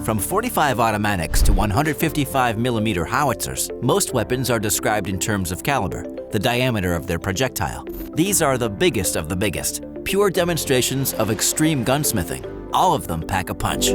From 45 automatics to 155mm howitzers, most weapons are described in terms of caliber, the diameter of their projectile. These are the biggest of the biggest, pure demonstrations of extreme gunsmithing. All of them pack a punch.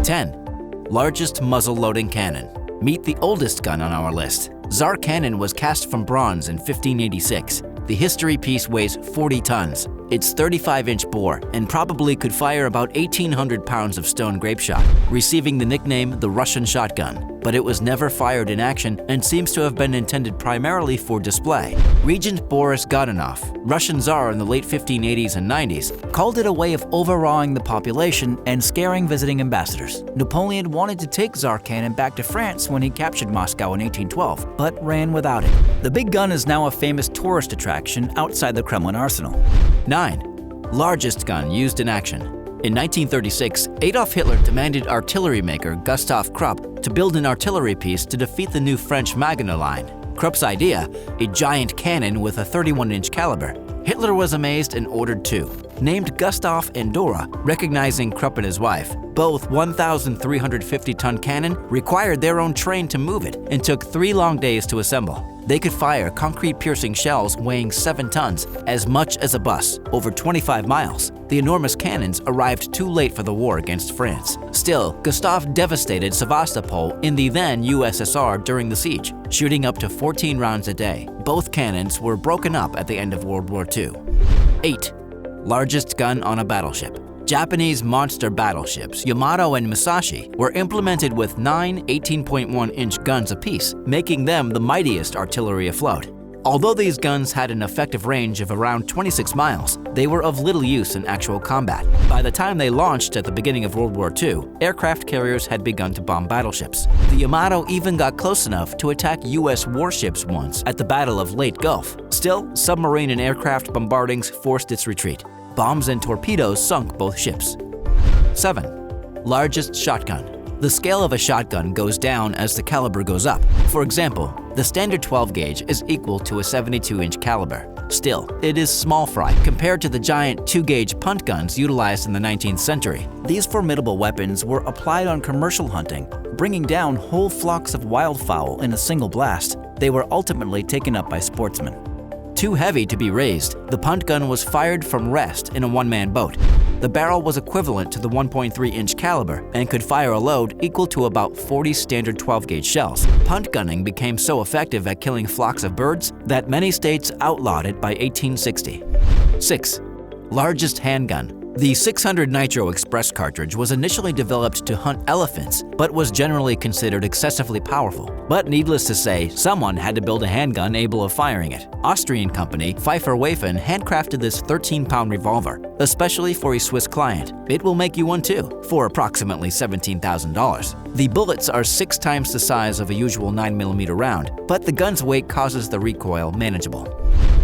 10. Largest muzzle-loading cannon. Meet the oldest gun on our list. Tsar Cannon was cast from bronze in 1586. The history piece weighs 40 tons. It's 35-inch bore and probably could fire about 1,800 pounds of stone grape shot, receiving the nickname the Russian shotgun. But it was never fired in action and seems to have been intended primarily for display. Regent Boris Godunov, Russian Tsar in the late 1580s and 90s, called it a way of overawing the population and scaring visiting ambassadors. Napoleon wanted to take Tsar Cannon back to France when he captured Moscow in 1812, but ran without it. The big gun is now a famous tourist attraction outside the Kremlin arsenal. 9. Largest gun used in action. In 1936, Adolf Hitler demanded artillery maker Gustav Krupp to build an artillery piece to defeat the new French Maginot Line. Krupp's idea, a giant cannon with a 31-inch caliber. Hitler was amazed and ordered two. Named Gustav and Orra, recognizing Krupp and his wife. Both 1,350-ton cannon required their own train to move it and took 3 long days to assemble. They could fire concrete-piercing shells weighing 7 tons, as much as a bus, over 25 miles. The enormous cannons arrived too late for the war against France. Still, Gustav devastated Sevastopol in the then USSR during the siege, shooting up to 14 rounds a day. Both cannons were broken up at the end of World War II. 8. Largest gun on a battleship. Japanese monster battleships Yamato and Musashi were implemented with 9 18.1-inch guns apiece, making them the mightiest artillery afloat. Although these guns had an effective range of around 26 miles, they were of little use in actual combat. By the time they launched at the beginning of World War II, aircraft carriers had begun to bomb battleships. The Yamato even got close enough to attack U.S. warships once at the Battle of Leyte Gulf. Still, submarine and aircraft bombardings forced its retreat. Bombs and torpedoes sunk both ships. 7. Largest shotgun. The scale of a shotgun goes down as the caliber goes up. For example, the standard 12 gauge is equal to a 72-inch caliber. Still, it is small fry compared to the giant 2-gauge punt guns utilized in the 19th century. These formidable weapons were applied on commercial hunting, bringing down whole flocks of wildfowl in a single blast. They were ultimately taken up by sportsmen. Too heavy to be raised, the punt gun was fired from rest in a one-man boat. The barrel was equivalent to the 1.3-inch caliber and could fire a load equal to about 40 standard 12-gauge shells. Punt gunning became so effective at killing flocks of birds that many states outlawed it by 1860. 6. Largest handgun. The 600 Nitro Express cartridge was initially developed to hunt elephants, but was generally considered excessively powerful. But needless to say, someone had to build a handgun able of firing it. Austrian company Pfeiffer-Wayfen handcrafted this 13-pound revolver, especially for a Swiss client. It will make you one too, for approximately $17,000. The bullets are 6 times the size of a usual 9mm round, but the gun's weight causes the recoil manageable.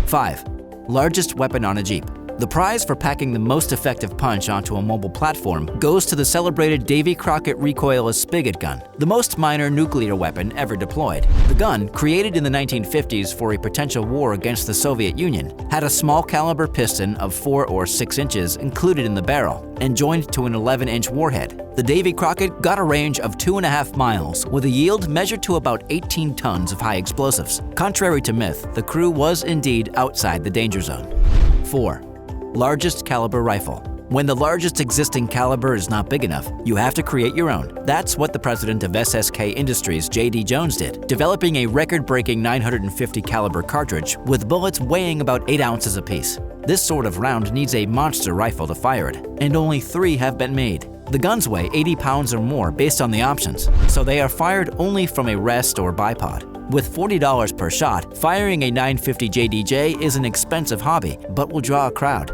5. Largest weapon on a Jeep. The prize for packing the most effective punch onto a mobile platform goes to the celebrated Davy Crockett recoilless spigot gun, the most minor nuclear weapon ever deployed. The gun, created in the 1950s for a potential war against the Soviet Union, had a small caliber piston of 4 or 6 inches included in the barrel and joined to an 11-inch warhead. The Davy Crockett got a range of 2.5 miles with a yield measured to about 18 tons of high explosives. Contrary to myth, the crew was indeed outside the danger zone. 4. Largest caliber rifle. When the largest existing caliber is not big enough, you have to create your own. That's what the president of SSK Industries, J.D. Jones, did, developing a record-breaking 950 caliber cartridge with bullets weighing about 8 ounces apiece. This sort of round needs a monster rifle to fire it, and only 3 have been made. The guns weigh 80 pounds or more based on the options, so they are fired only from a rest or bipod. With $40 per shot, firing a 950 JDJ is an expensive hobby, but will draw a crowd.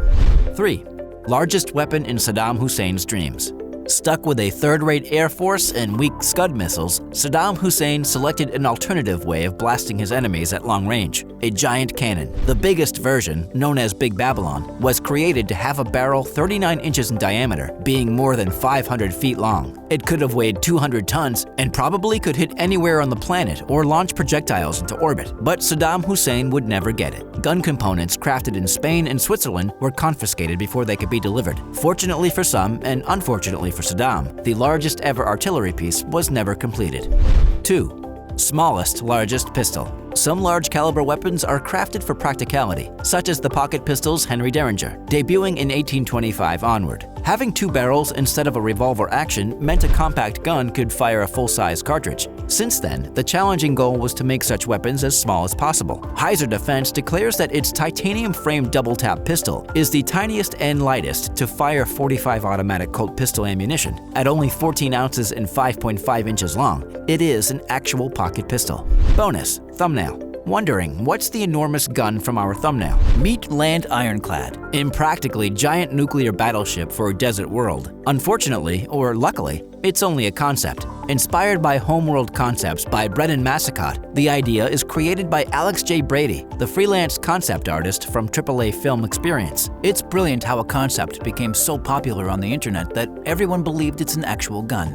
3. Largest weapon in Saddam Hussein's dreams. Stuck with a third-rate Air Force and weak Scud missiles, Saddam Hussein selected an alternative way of blasting his enemies at long range. a giant cannon. The biggest version, known as Big Babylon, was created to have a barrel 39 inches in diameter, being more than 500 feet long. It could have weighed 200 tons and probably could hit anywhere on the planet or launch projectiles into orbit, but Saddam Hussein would never get it. Gun components crafted in Spain and Switzerland were confiscated before they could be delivered. Fortunately for some, and unfortunately for Saddam, the largest ever artillery piece was never completed. 2. Smallest largest pistol. Some large caliber weapons are crafted for practicality, such as the pocket pistols Henry Derringer, debuting in 1825 onward. Having 2 barrels instead of a revolver action meant a compact gun could fire a full-size cartridge. Since then, the challenging goal was to make such weapons as small as possible. Heiser Defense declares that its titanium-framed double-tap pistol is the tiniest and lightest to fire .45 automatic Colt pistol ammunition. At only 14 ounces and 5.5 inches long, it is an actual pocket pistol. Bonus: thumbnail. Wondering, what's the enormous gun from our thumbnail? Meet Land Ironclad, impractically giant nuclear battleship for a desert world. Unfortunately, or luckily, it's only a concept. Inspired by homeworld concepts by Brennan Massicott, the idea is created by Alex J. Brady, the freelance concept artist from AAA Film Experience. It's brilliant how a concept became so popular on the internet that everyone believed it's an actual gun.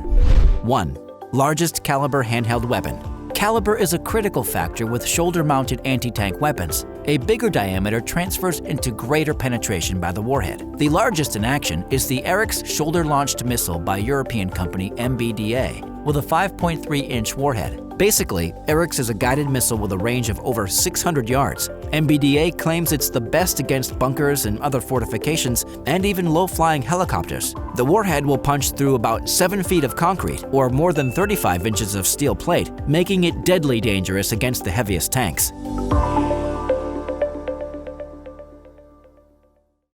1. Largest caliber handheld weapon. Caliber is a critical factor with shoulder-mounted anti-tank weapons. A bigger diameter transfers into greater penetration by the warhead. The largest in action is the Eric's shoulder-launched missile by European company MBDA, with a 5.3-inch warhead. Basically, Eric's is a guided missile with a range of over 600 yards. MBDA claims it's the best against bunkers and other fortifications, and even low-flying helicopters. The warhead will punch through about 7 feet of concrete, or more than 35 inches of steel plate, making it deadly dangerous against the heaviest tanks.